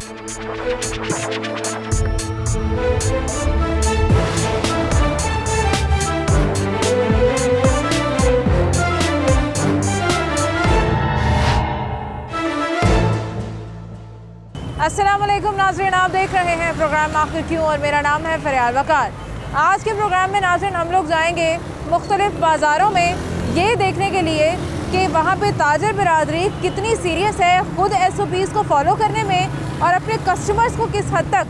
अस्सलामुअलैकुम नाज़रीन, आप देख रहे हैं प्रोग्राम आखिर क्यों और मेरा नाम है फरियाल वकार। आज के प्रोग्राम में नाज़रीन हम लोग जाएंगे मुख्तलिफ बाज़ारों में ये देखने के लिए कि वहाँ पे ताजर बिरादरी कितनी सीरियस है खुद SOPs को फॉलो करने में और अपने कस्टमर्स को किस हद तक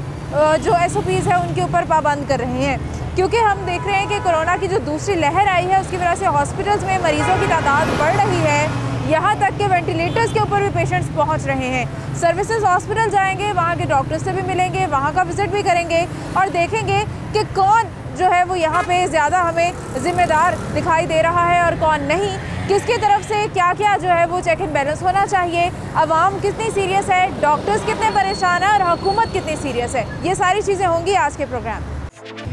जो SOPs है उनके ऊपर पाबंद कर रहे हैं। क्योंकि हम देख रहे हैं कि कोरोना की जो दूसरी लहर आई है उसकी वजह से हॉस्पिटल्स में मरीज़ों की तादाद बढ़ रही है, यहाँ तक कि वेंटिलेटर्स के ऊपर भी पेशेंट्स पहुँच रहे हैं। सर्विसेज हॉस्पिटल जाएंगे, वहाँ के डॉक्टर से भी मिलेंगे, वहाँ का विज़िट भी करेंगे और देखेंगे कि कौन जो है वो यहाँ पे ज़्यादा हमें ज़िम्मेदार दिखाई दे रहा है और कौन नहीं, किसकी तरफ से क्या क्या जो है वो चेक एंड बैलेंस होना चाहिए, अवाम कितनी सीरियस है, डॉक्टर्स कितने परेशान हैं और हुकूमत कितनी सीरियस है। ये सारी चीज़ें होंगी आज के प्रोग्राम।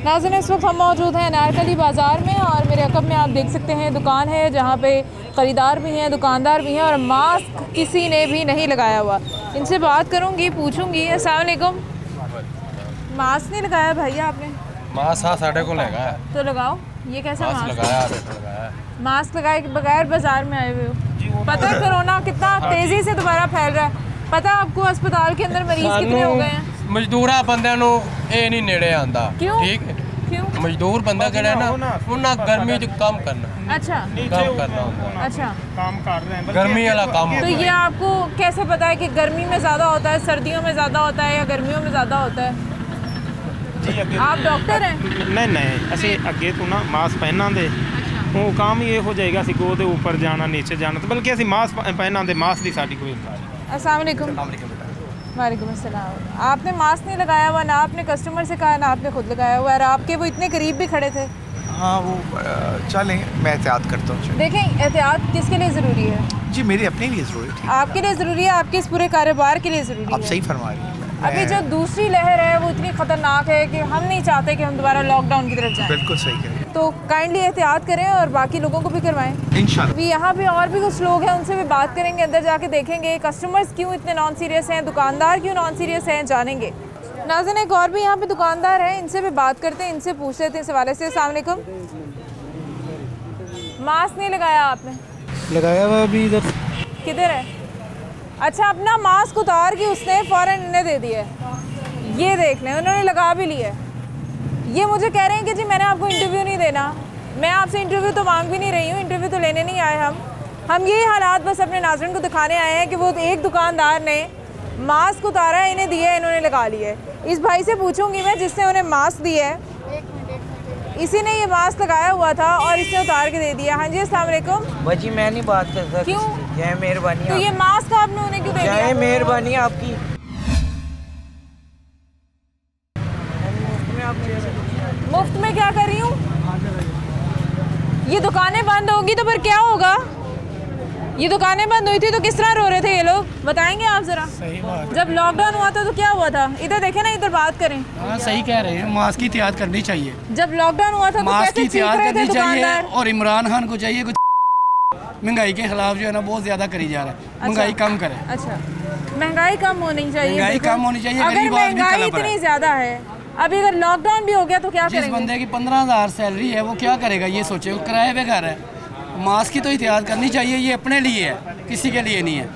नाज़रीन, इस वक्त हम मौजूद हैं अनारकली बाज़ार में और मेरे अकब में आप देख सकते हैं दुकान है जहाँ पे ख़रीदार भी हैं, दुकानदार भी हैं और मास्क किसी ने भी नहीं लगाया हुआ। इनसे बात करूँगी, पूछूँगी। अस्सलाम वालेकुम। मास्क नहीं लगाया भैया आपने? मास्क हाँ साढ़े को लगाया तो लगाओ। ये कैसा मास्क लगाया? मास्क लगाए बगैर बाज़ार में आए हुए हो। पता है कोरोना कितना तेज़ी से दोबारा फैल रहा है? पता है आपको अस्पताल के अंदर मरीज़ कितने हो गए हैं? मजदूरा बंदे नूं ये नहीं नेड़े आंदा। क्यों? ठीक है, क्यों? मजदूर बंदा जड़ा ना उन्हें गर्मी च काम करना। अच्छा, काम करना होता। अच्छा, काम कर रहे हैं गर्मी वाला काम। तो ये आपको कैसे पता है कि गर्मी में ज़्यादा होता है, सर्दियों में ज़्यादा होता है या गर्मियों में ज़्यादा होता है? आप डॉक्टर हैं? नहीं ਅਸੀਂ ਅੱਗੇ ਤੋਂ ਨਾ ਮਾਸਕ ਪਹਿਨਾਂਦੇ ਉਹ ਕੰਮ ਹੀ ਇਹੋ ਜਾਏਗਾ ਅਸੀਂ ਗੋ ਦੇ ਉੱਪਰ ਜਾਣਾ नीचे जाना तो बल्कि ਅਸੀਂ ਮਾਸਕ ਪਹਿਨਾਂਦੇ ਮਾਸਕ ਦੀ ਸਾਡੀ ਕੋਈ अस्सलाम वालेकुम। वालेकुम अस्सलाम। आपने मास्क नहीं लगाया हुआ, ना आपने कस्टमर से कहा, ना आपने खुद लगाया हुआ और आपके वो इतने करीब भी खड़े थे। हाँ वो चलें, मैं एहतियात करता हूँ। देखें, एहतियात किसके लिए ज़रूरी है? जी मेरे अपने लिए ज़रूरी है। आपके लिए ज़रूरी है, आपके इस पूरे कारोबार के लिए ज़रूरी है। आप सही फरमा रही हैं। अभी जो दूसरी लहर है वो इतनी ख़तरनाक है कि हम नहीं चाहते कि हम दोबारा लॉकडाउन की तरफ जाएं। बिल्कुल सही कह रही हैं। तो काइंडली एहतियात करें और बाकी लोगों को भी करवाएं इंशाल्लाह। अभी यहाँ पे और भी कुछ लोग हैं, उनसे भी बात करेंगे, अंदर जाके देखेंगे कस्टमर्स क्यों इतने नॉन सीरियस हैं, दुकानदार क्यों नॉन सीरियस हैं, जानेंगे। नाज़रीन, एक और भी यहाँ पे दुकानदार हैं, इनसे भी बात करते हैं, इनसे पूछ लेते हैं इस हवाले से। अस्सलाम वालेकुम। मास्क नहीं लगाया आपने? लगाया हुआ अभी इधर। किधर है? अच्छा, अपना मास्क उतार के उसने फ़ौरन इन्हें दे दिया। ये देख लें, उन्होंने लगा भी लिया। ये मुझे कह रहे हैं कि जी मैंने आपको इंटरव्यू नहीं देना। मैं आपसे इंटरव्यू तो मांग भी नहीं रही हूँ, इंटरव्यू तो लेने नहीं आए हम ये हालात बस अपने नाज़रीन को दिखाने आए हैं कि वो एक दुकानदार ने मास्क उतारा है, इन्हें दिया है, इन्होंने लगा लिया है। इस भाई से पूछूंगी मैं जिसने उन्हें मास्क दिया है, इसी ने ये मास्क लगाया हुआ था और इसने उतार के दे दिया। हाँ जी, अस्सलाम वालेकुम। भाजी मैं नहीं बात कर सकता। क्यों? जय मेहरबानी। तो ये मास्क आपने उन्हें क्यों दे दिया? जय मेहरबानी आपकी। मुफ्त में क्या कर रही हूँ? ये दुकानें बंद होगी तो फिर क्या होगा? ये दुकानें बंद हुई थी तो किस तरह रो रहे थे ये लोग, बताएंगे आप जरा? सही बात। जब लॉकडाउन हुआ था तो क्या हुआ था? इधर देखें ना, इधर बात करें। हाँ सही कह रहे हैं, मास्क की एहतियात करनी चाहिए। जब लॉकडाउन हुआ था तो मास्क की कैसे चीख एहतियात रहे थे करनी चाहिए दुकानदार? और इमरान खान को चाहिए कुछ महंगाई के खिलाफ जो है ना बहुत ज्यादा करी जा रहा है, महंगाई कम करे। अच्छा, महंगाई कम होनी चाहिए। महंगाई कम होनी चाहिए। अगर महंगाई इतनी ज्यादा है, अभी अगर लॉकडाउन भी हो गया तो क्या करेंगे? जिस बंदे की 15,000 सैलरी है वो क्या करेगा ये सोचे, वो किराए पे घर है। मास्क की तो एहतियात करनी चाहिए, ये अपने लिए है, किसी के लिए नहीं है।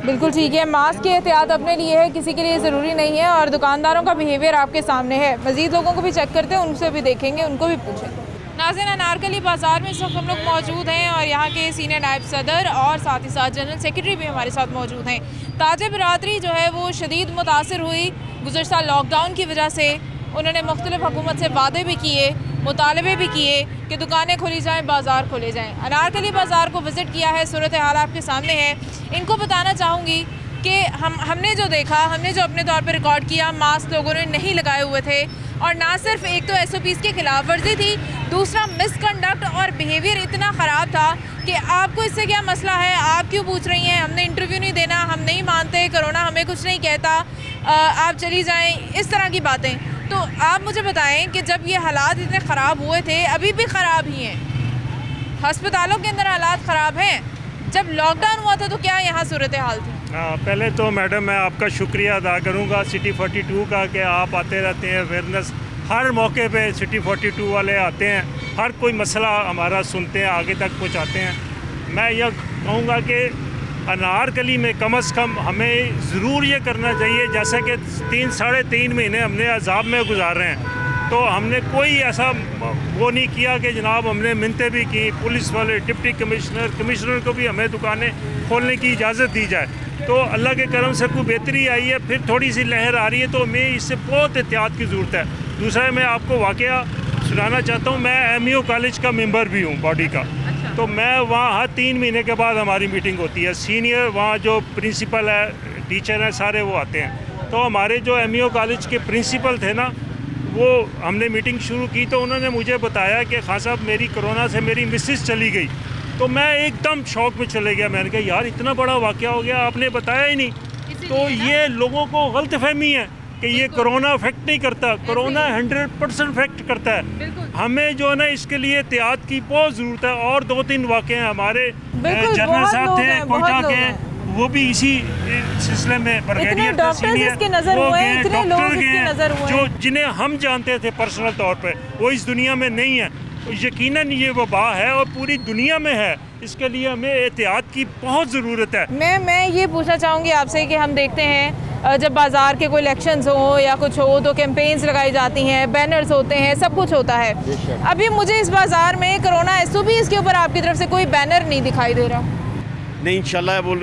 बिल्कुल ठीक है, मास्क की एहतियात अपने लिए है, किसी के लिए ज़रूरी नहीं है और दुकानदारों का बिहेवियर आपके सामने है। मज़ीद लोगों को भी चेक करते हैं, उनसे भी देखेंगे, उनको भी पूछेंगे। नाज़रीन, अनारकली बाज़ार में इस वक्त हम लोग मौजूद हैं और यहाँ के सीनियर नायब सदर और साथ ही साथ जनरल सेक्रेटरी भी हमारे साथ मौजूद हैं। ताजे बिरादरी जो है वो शदीद मुतासर हुई गुज़श्ता लॉकडाउन की वजह से। उन्होंने मुख्तलिफ हुकूमत से वादे भी किए, मुतालबे भी किए कि दुकानें खोली जाएँ, बाज़ार खोले जाएँ। अनारकली बाज़ार को विज़िट किया है, सूरत हाल आपके सामने है। इनको बताना चाहूँगी कि हमने जो देखा, हमने जो अपने तौर पर रिकॉर्ड किया, मास्क लोगों ने नहीं लगाए हुए थे और ना सिर्फ एक तो SOPs की खिलाफ वर्जी थी, दूसरा मिसकंडक्ट और बिहेवियर इतना ख़राब था कि आपको इससे क्या मसला है, आप क्यों पूछ रही हैं, हमने इंटरव्यू नहीं देना, हम नहीं मानते, कोरोना हमें कुछ नहीं कहता, आप चली जाएं, इस तरह की बातें। तो आप मुझे बताएं कि जब ये हालात इतने ख़राब हुए थे, अभी भी ख़राब ही हैं, अस्पतालों के अंदर हालात ख़राब हैं, जब लॉकडाउन हुआ था तो क्या यहाँ सूरत हाल थी? पहले तो मैडम मैं आपका शुक्रिया अदा करूंगा सिटी 42 का कि आप आते रहते हैं अवेयरनेस हर मौके पे सिटी 42 वाले आते हैं, हर कोई मसला हमारा सुनते हैं, आगे तक पहुंचाते हैं। मैं यह कहूँगा कि अनारकली में कम से कम हमें ज़रूर ये करना चाहिए, जैसा कि 3-3.5 महीने हमने अजाब में गुजारे हैं, तो हमने कोई ऐसा वो नहीं किया कि जनाब हमने मिन्नतें भी की, पुलिस वाले डिप्टी कमिश्नर को भी हमें दुकानें खोलने की इजाज़त दी जाए, तो अल्लाह के करम से कोई बेहतरी आई है, फिर थोड़ी सी लहर आ रही है, तो हमें इससे बहुत एहतियात की ज़रूरत है। दूसरा मैं आपको वाक़या सुनाना चाहता हूँ, मैं MU कॉलेज का मेंबर भी हूँ बॉडी का, तो मैं वहाँ हर 3 महीने के बाद हमारी मीटिंग होती है, सीनियर वहाँ जो प्रिंसिपल है, टीचर हैं, सारे वो आते हैं। तो हमारे जो MU कॉलेज के प्रिंसिपल थे ना, वो हमने मीटिंग शुरू की तो उन्होंने मुझे बताया कि खान साहब मेरी कोरोना से मेरी मिसेस चली गई, तो मैं एकदम शौक में चले गया। मैंने कहा यार इतना बड़ा वाक़या हो गया, आपने बताया ही नहीं। तो ये लोगों को गलतफहमी है कि ये कोरोना अफेक्ट नहीं करता, कोरोना 100% अफेक्ट करता है। हमें जो है ना इसके लिए एहतियात की बहुत ज़रूरत है। और 2-3 वाक़े हैं हमारे, जनरल साहब थे कोयटा के, वो भी इसी सिलसिले में ब्रिगेडियर जो जिन्हें हम जानते थे पर्सनल तौर पे, वो इस दुनिया में नहीं है। यकीनन ये वबा है और पूरी दुनिया में है, इसके लिए हमें एहतियात की बहुत ज़रूरत है। मैं ये पूछना चाहूँगी आपसे कि हम देखते हैं जब बाज़ार के कोई इलेक्शंस हो या कुछ हो तो कैंपेन्स लगाई जाती हैं, बैनर्स होते हैं, सब कुछ होता है। अभी मुझे इस बाज़ार में कोरोना SOP इसके ऊपर आपकी तरफ से कोई बैनर नहीं दिखाई दे रहा। नहीं, इंशाल्लाह वो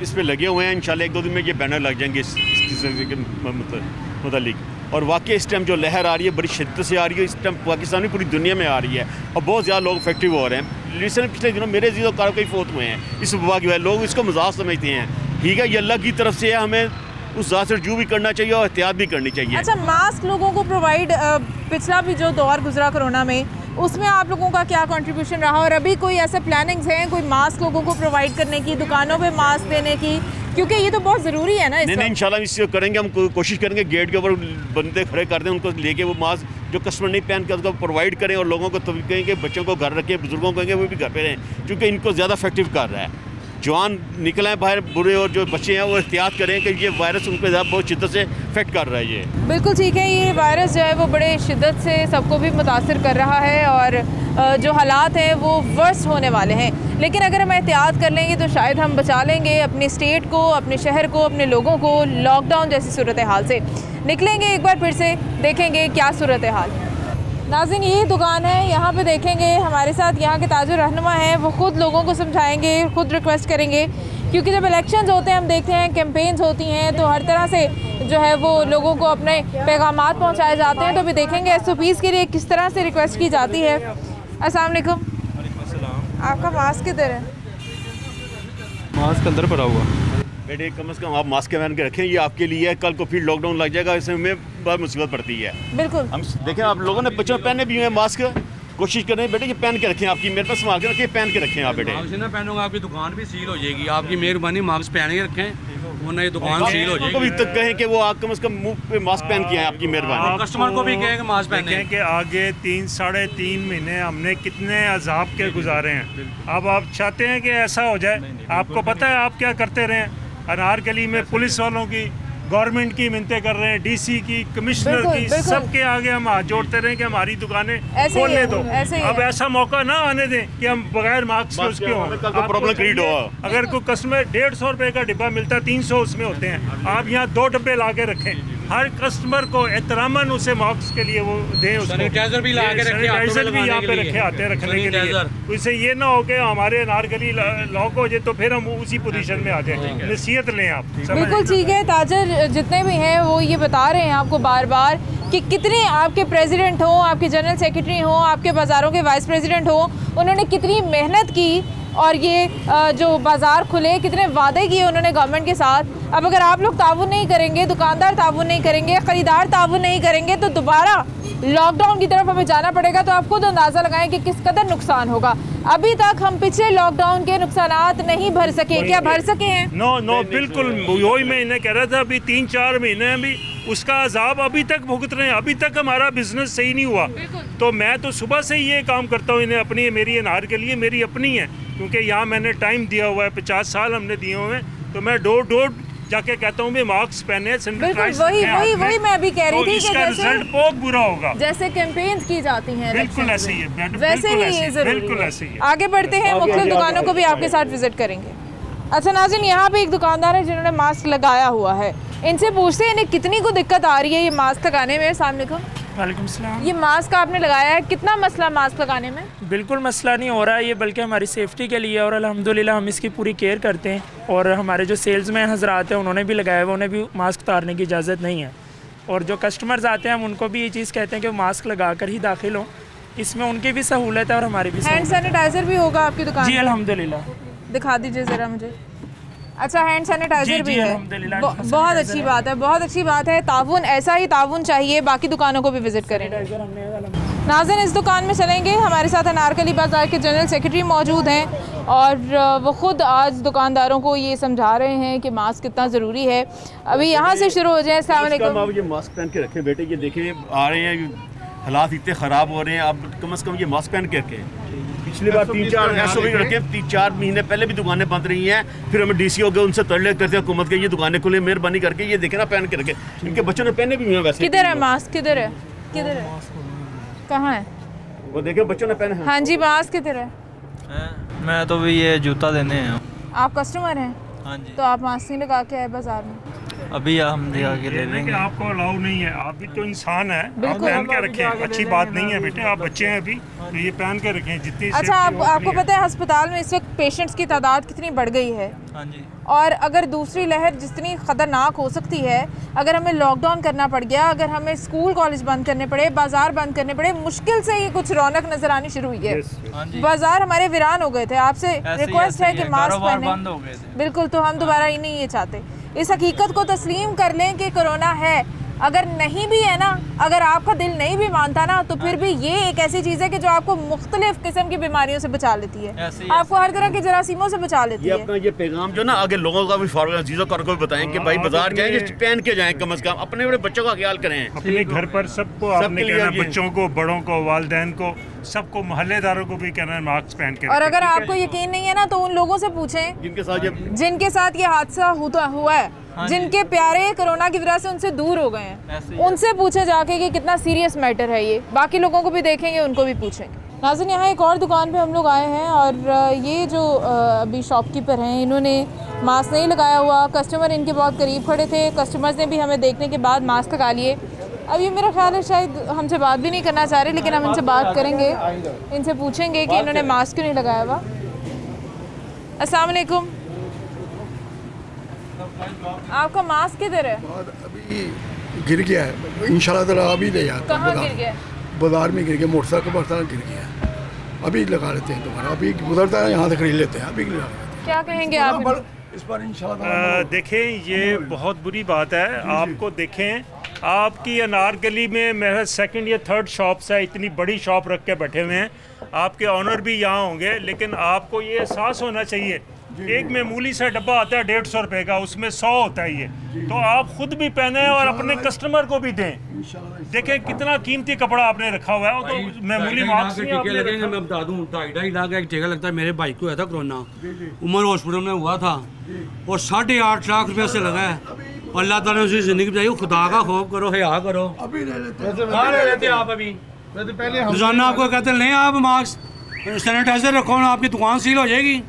इस पे लगे हुए हैं, इंशाल्लाह 1-2 दिन में ये बैनर लग जाएंगे इस मुतालिक। और वाकई इस टाइम जो लहर आ रही है बड़ी शिद्दत से आ रही है, इस टाइम पाकिस्तान में पूरी दुनिया में आ रही है और बहुत ज़्यादा लोग इफेक्टिव हो रहे हैं। रिसेंट पिछले दिनों मेरे जीरो कार कई फौत हुए हैं इस वबा की वजह, लोग इसको मजाक समझते हैं। ठीक है, ये अल्लाह की तरफ से है, हमें उस ज़ात से रजू भी करना चाहिए और एहतियात भी करनी चाहिए। अच्छा, मास्क लोगों को प्रोवाइड, पिछला भी जो दौर गुजरा कोरोना में, उसमें आप लोगों का क्या कंट्रीब्यूशन रहा और अभी कोई ऐसे प्लानिंग्स हैं कोई मास्क लोगों को प्रोवाइड करने की, दुकानों पे मास्क देने की, क्योंकि ये तो बहुत ज़रूरी है ना। नहीं, इंशाल्लाह इससे करेंगे, हम कोशिश करेंगे गेट के ऊपर बंदे खड़े कर दें, उनको लेके वो मास्क जो कस्टमर नहीं पहन के उसको प्रोवाइड करें और लोगों को तो कहेंगे बच्चों को घर रखें, बुजुर्गों को कहेंगे वो भी घर पे रहें, क्योंकि इनको ज़्यादा इफेक्टिव कर रहा है। जवान निकले हैं बाहर, बुरे और जो बच्चे हैं वो एहतियात करें कि ये वायरस उन पर बहुत शिद्दत से इफेक्ट कर रहा है। ये बिल्कुल ठीक है, ये वायरस जो है वो बड़े शिद्दत से सबको भी मुतासिर कर रहा है और जो हालात हैं वो वर्स्ट होने वाले हैं, लेकिन अगर हम एहतियात कर लेंगे तो शायद हम बचा लेंगे अपनी स्टेट को, अपने शहर को, अपने लोगों को लॉकडाउन जैसी सूरत हाल से। निकलेंगे एक बार फिर से, देखेंगे क्या सूरत हाल है। नाज़रीन, ये दुकान है, यहाँ पे देखेंगे हमारे साथ यहाँ के ताजर रहनुमा हैं, वो ख़ुद लोगों को समझाएंगे, ख़ुद रिक्वेस्ट करेंगे, क्योंकि जब इलेक्शंस होते हैं हम देखते हैं कैंपेन्स होती हैं तो हर तरह से जो है वो लोगों को अपने पैगामात पहुँचाए जाते हैं। तो अभी देखेंगे SOPs के लिए किस तरह से रिक्वेस्ट की जाती है। अस्सलाम वालेकुम, आपका मास्क किधर है? मास्क अंदर पड़ा हुआ। बेटे कम से कम आप मास्क पहन के रखें, ये आपके लिए है, कल को फिर लॉकडाउन लग जाएगा, इसमें हमें बहुत मुसीबत पड़ती है। बिल्कुल, हम देखें आप लोगों ने बच्चों पहने भी हुए मास्क, कोशिश करें बेटे ये पहन के रखें, आपकी मेरे पास संभाल के रखें, पहन के रखें आप बेटे। मास्क ना पहनोगे आपकी दुकान भी सील हो जाएगी, आपकी मेहरबानी मास्क पहन के रखें वरना ये दुकान सील हो जाएगी। अभी तक कहें कि वो आप कम से कम मुंह पे मास्क पहन के आए, आपकी मेहरबानी। कस्टमर को भी कहें कि मास्क पहने कि आगे 3-3.5 महीने हमने कितने अजाब के गुजारे हैं। अब आप चाहते हैं कि ऐसा हो जाए, आपको पता है आप क्या करते रहे, अनारकली में पुलिस वालों की, गवर्नमेंट की मिन्नतें कर रहे हैं, DC की, कमिश्नर की, सबके आगे हम हाथ जोड़ते रहे कि हमारी दुकानें खोलने दो। अब ऐसा मौका ना आने दें कि हम बगैर मास्क के उसके हों, प्रॉब्लम क्रिएट हो। अगर कोई कस्टमर 150 रुपए का डिब्बा मिलता, 300 उसमें होते हैं, आप यहाँ 2 डब्बे ला के रखें, हर कस्टमर को एहतरामन उसे मास्क के लिए वो दें, सैनिटाइजर भी ला के रखें, सैनिटाइजर भी यहाँ पे रखे आते रखने के लिए। इससे ये ना हो कि हमारे अनारकली लॉक हो जाए तो फिर हम उसी पोजीशन में आ जाए। नसीहत लें आप। बिल्कुल ठीक है, ताजर जितने भी हैं वो ये बता रहे हैं आपको बार बार कि कितने आपके प्रेसिडेंट हो, आपके जनरल सेक्रेटरी हो, आपके बाज़ारों के वाइस प्रेसिडेंट हो, उन्होंने कितनी मेहनत की और ये जो बाज़ार खुले, कितने वादे किए उन्होंने गवर्नमेंट के साथ। अब अगर आप लोग ताउन नहीं करेंगे, दुकानदार ताउन नहीं करेंगे, ख़रीदार ताउन नहीं करेंगे तो दोबारा लॉकडाउन की तरफ हमें जाना पड़ेगा। तो आप खुद अंदाज़ा लगाएं कि किस कदर नुकसान होगा। अभी तक हम पिछले लॉकडाउन के नुकसानात नहीं भर सके, क्या भर सके हैं? नो बिल्कुल, वही मैं इन्हें कह रहा था, अभी 3-4 महीने अभी उसका अजाब अभी तक भुगत रहे हैं, अभी तक हमारा बिजनेस सही नहीं हुआ। तो मैं तो सुबह से ये काम करता हूँ, इन्हें अपनी, मेरी अनार के लिए मेरी अपनी है, क्योंकि यहाँ मैंने टाइम दिया हुआ है, 50 साल हमने दिए हुए हैं, तो मैं डोर डोर जाके कहता हूँ मास्क पहने, सैनिटाइज वही मैं अभी कह रही थी कि रिजल्ट बहुत बुरा होगा। जैसे कैंपेन्स की जाती हैं बिल्कुल ऐसे ही है, वैसे ही ये बिल्कुल ऐसे ही है। आगे बढ़ते हैं, मुख्तलिफ दुकानों को भी आपके साथ विजिट करेंगे। अच्छा नाज़रीन, यहाँ पे एक दुकानदार है जिन्होंने मास्क लगाया हुआ है, इनसे पूछते हैं इन्हें कितनी को दिक्कत आ रही है ये मास्क लगाने में। अस्सलाम वालेकुम। वालेकुम सलाम। ये मास्क आपने लगाया है, कितना मसला मास्क लगाने में? बिल्कुल मसला नहीं हो रहा है ये, बल्कि हमारी सेफ्टी के लिए, और अल्हम्दुलिल्लाह हम इसकी पूरी केयर करते हैं। और हमारे जो सेल्समैन हजरात हैं उन्होंने भी लगाया हुआ, उन्हें भी मास्क उतारने की इजाज़त नहीं है। और जो कस्टमर्स आते हैं हम उनको भी ये चीज़ कहते हैं कि मास्क लगा कर ही दाखिल हों, इसमें उनकी भी सहूलत है और हमारी भी। हैंड सैनिटाइज़र भी होगा आपकी दुकान? जी अल्हम्दुलिल्लाह। दिखा दीजिए ज़रा मुझे। अच्छा, हैंड सैनिटाइजर भी है, बहुत अच्छी बात है, बहुत अच्छी बात है। ताउन, ऐसा ही ताउन चाहिए। बाकी दुकानों को भी विजिट करें। नाज़रीन, इस दुकान में चलेंगे, हमारे साथ अनारकली बाज़ार के जनरल सेक्रेटरी मौजूद हैं और वो ख़ुद आज दुकानदारों को ये समझा रहे हैं कि मास्क कितना ज़रूरी है। अभी यहाँ से शुरू हो जाए। अस्सलाम वालेकुम। आप ये मास्क पहन के रखें बेटे, ये देखें आ रहे हैं हालात इतने ख़राब हो रहे हैं, आप कम से कम ये मास्क पहन के रखें। पिछली बार 3-4 SOP रखे, 3-4 महीने पहले भी दुकानें बंद रही हैं, फिर हमें DC हो गए, उनसे तरले करते हैं हुकूमत के ये दुकानें खुले, मेहरबानी करके ये देखें ना पहन के रखें। इनके बच्चों ने पहने भी हुए हैं वैसे। किधर है मास्क? किधर है? किधर है? कहाँ है? वो देखें बच्चों ने पहने हैं। हाँ जी, मास्क किधर है? मैं तो भी ये जूता देने हैं। आप कस्टमर हैं? हाँ जी। तो आप मास्क नहीं लगा के आए बाजार में? अभी हम दिखा के ले लेंगे। आपको अलाउ नहीं है, आप भी तो इंसान है, आप पहन के रखें। अच्छी बात नहीं है बेटे, आप बच्चे हैं अभी, तो ये पहन के रखें जितनी। अच्छा, आपको पता है अस्पताल में इस वक्त पेशेंट्स की तादाद कितनी बढ़ गई है? हाँ जी। और अगर दूसरी लहर जितनी ख़तरनाक हो सकती है, अगर हमें लॉकडाउन करना पड़ गया, अगर हमें स्कूल कॉलेज बंद करने पड़े, बाजार बंद करने पड़े, मुश्किल से ये कुछ रौनक नजर आनी शुरू हुई है। बाजार हमारे वीरान हो गए थे। आपसे रिक्वेस्ट है कि मास्क पहने। बिल्कुल, तो हम दोबारा ही नहीं ये चाहते। इस हकीकत को तस्लीम कर लें कि कोरोना है। अगर नहीं भी है ना, अगर आपका दिल नहीं भी मानता ना, तो फिर भी ये एक ऐसी चीज़ है कि जो आपको मुख्तलिफ किस्म की बीमारियों से बचा लेती है, आपको हर तरह के जरासीमों से बचा लेती है। अपना ये पैगाम जो ना आगे लोगों का भी चीज़ों को बताएं कि भाई बाजार जाएंगे पहन के जाएं, कम से कम अपने बड़े बच्चों का ख्याल करें। अपने घर पर सबको आपने कहना, बच्चों को, बड़ों को, वालिदैन को, सबको, मोहल्लेदारों को भी कहना है मास्क पहन के। और अगर आपको यकीन नहीं है ना, तो उन लोगों से पूछें जिनके साथ ये हादसा हुआ है, जिनके प्यारे कोरोना की वजह से उनसे दूर हो गए हैं, उनसे पूछे जाके कि कितना सीरियस मैटर है ये। बाकी लोगों को भी देखेंगे, उनको भी पूछेंगे। नाज़रीन, यहाँ एक और दुकान पे हम लोग आए हैं और ये जो अभी शॉपकीपर हैं, इन्होंने मास्क नहीं लगाया हुआ। कस्टमर इनके बहुत करीब खड़े थे, कस्टमर्स ने भी हमें देखने के बाद मास्क लगा लिए। अब ये मेरा ख्याल है शायद हमसे बात भी नहीं करना चाह रहे, लेकिन हम इनसे बात करेंगे, इनसे पूछेंगे कि इन्होंने मास्क क्यों नहीं लगाया हुआ। अस्सलाम वालेकुम। आपका मास्क किधर है? अभी गिर गया है, इंशाल्लाह ताला अभी ले जाता हूं। कहाँ गिर गया? बाजार में गिर गया, मोटरसाइकिल पर गिर गया। अभी लगा लेते हैं दोबारा, अभी गुजरता है यहाँ से खरीद लेते हैं, अभी लगा लेते हैं। क्या कहेंगे आप इस पर? इंशाल्लाह देखें, ये बहुत बुरी बात है। आपको देखें, आपकी अनारकली में मेरा 2nd या 3rd शॉप्स है, इतनी बड़ी शॉप रख के बैठे हुए हैं। आपके ऑनर भी यहाँ होंगे, लेकिन आपको ये एहसास होना चाहिए, एक मामूली सा डब्बा आता है 150 रुपए का, उसमें 100 होता है ये। तो आप खुद भी पहने और अपने कस्टमर को भी दें। देखें कितना कीमती कपड़ा आपने रखा हुआ है, तो मामूली मास्क नहीं आपने लगेंगे। मैं बता दूं, 2.5 लाख का एक टीका लगता है। मेरे भाई को हुआ था कोरोना, उमर हॉस्पिटल में हुआ था, और 8.5 लाख रुपये से लगा है। अल्लाह ताला ने उसी जिंदगी बचाई। खुदा का खौफ करो, हया करो। अभी ले लेते आप, अभी रोजाना आपको कहते नहीं आप मास्क सैनिटाइजर रखो ना, आपकी दुकान सील हो जाएगी।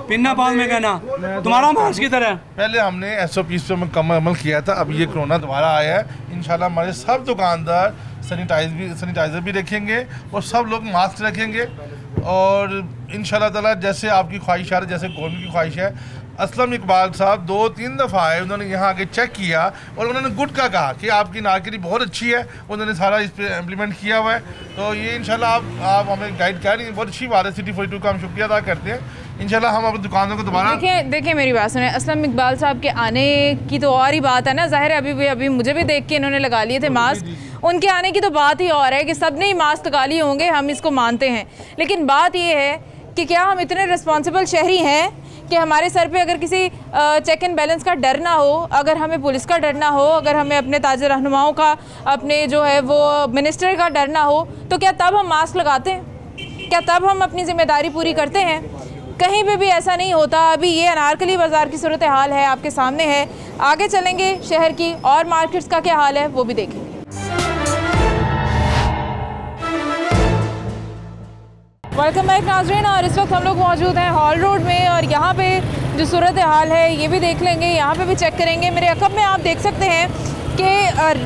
पिन्ना पाल में कहना तुम्हारा मास्क की तरह। पहले हमने SOP पे कम अमल किया था, अब ये कोरोना दोबारा आया है। इंशाल्लाह हमारे सब दुकानदार सैनिटाइज़र भी रखेंगे और सब लोग मास्क रखेंगे। और इंशाल्लाह ताला जैसे आपकी ख्वाहिश है, जैसे गवर्नमेंट की ख्वाहिश है। असलम इकबाल साहब 2-3 दफ़ा आए, उन्होंने यहाँ आके चेक किया और उन्होंने गुड का कहा कि आपकी नारकली बहुत अच्छी है। उन्होंने सारा इस पर इम्प्लीमेंट किया हुआ है। तो ये इंशाल्लाह आप हमें गाइड कर रही हैं, बहुत अच्छी बात है। City 42 का हम शुक्रिया अदा करते हैं। इंशाल्लाह हम अपनी दुकानों को दोबारा देखिए मेरी बात सुने। असलम इकबाल साहब के आने की तो और ही बात है ना, ज़ाहिर है अभी मुझे भी देख के इन्होंने लगा लिए थे मास्क। उनके आने की तो बात ही और है कि सब ने ही मास्क लगा लिए होंगे, हम इसको मानते हैं। लेकिन बात ये है कि क्या हम इतने रिस्पॉन्सिबल शहरी हैं कि हमारे सर पे अगर किसी चेक एंड बैलेंस का डर ना हो, अगर हमें पुलिस का डर ना हो, अगर हमें अपने ताज़ा रहनुमाओं का, अपने जो है वो मिनिस्टर का डर ना हो, तो क्या तब हम मास्क लगाते हैं? क्या तब हम अपनी ज़िम्मेदारी पूरी करते हैं? कहीं पे भी ऐसा नहीं होता। अभी ये अनारकली बाज़ार की सूरत हाल है, आपके सामने है। आगे चलेंगे, शहर की और मार्केट्स का क्या हाल है वो भी देखेंगे। वेलकम बैक नाज़रीन, और इस वक्त हम लोग मौजूद हैं हॉल रोड में, और यहाँ पे जो सूरत हाल है ये भी देख लेंगे, यहाँ पे भी चेक करेंगे। मेरे अकब में आप देख सकते हैं कि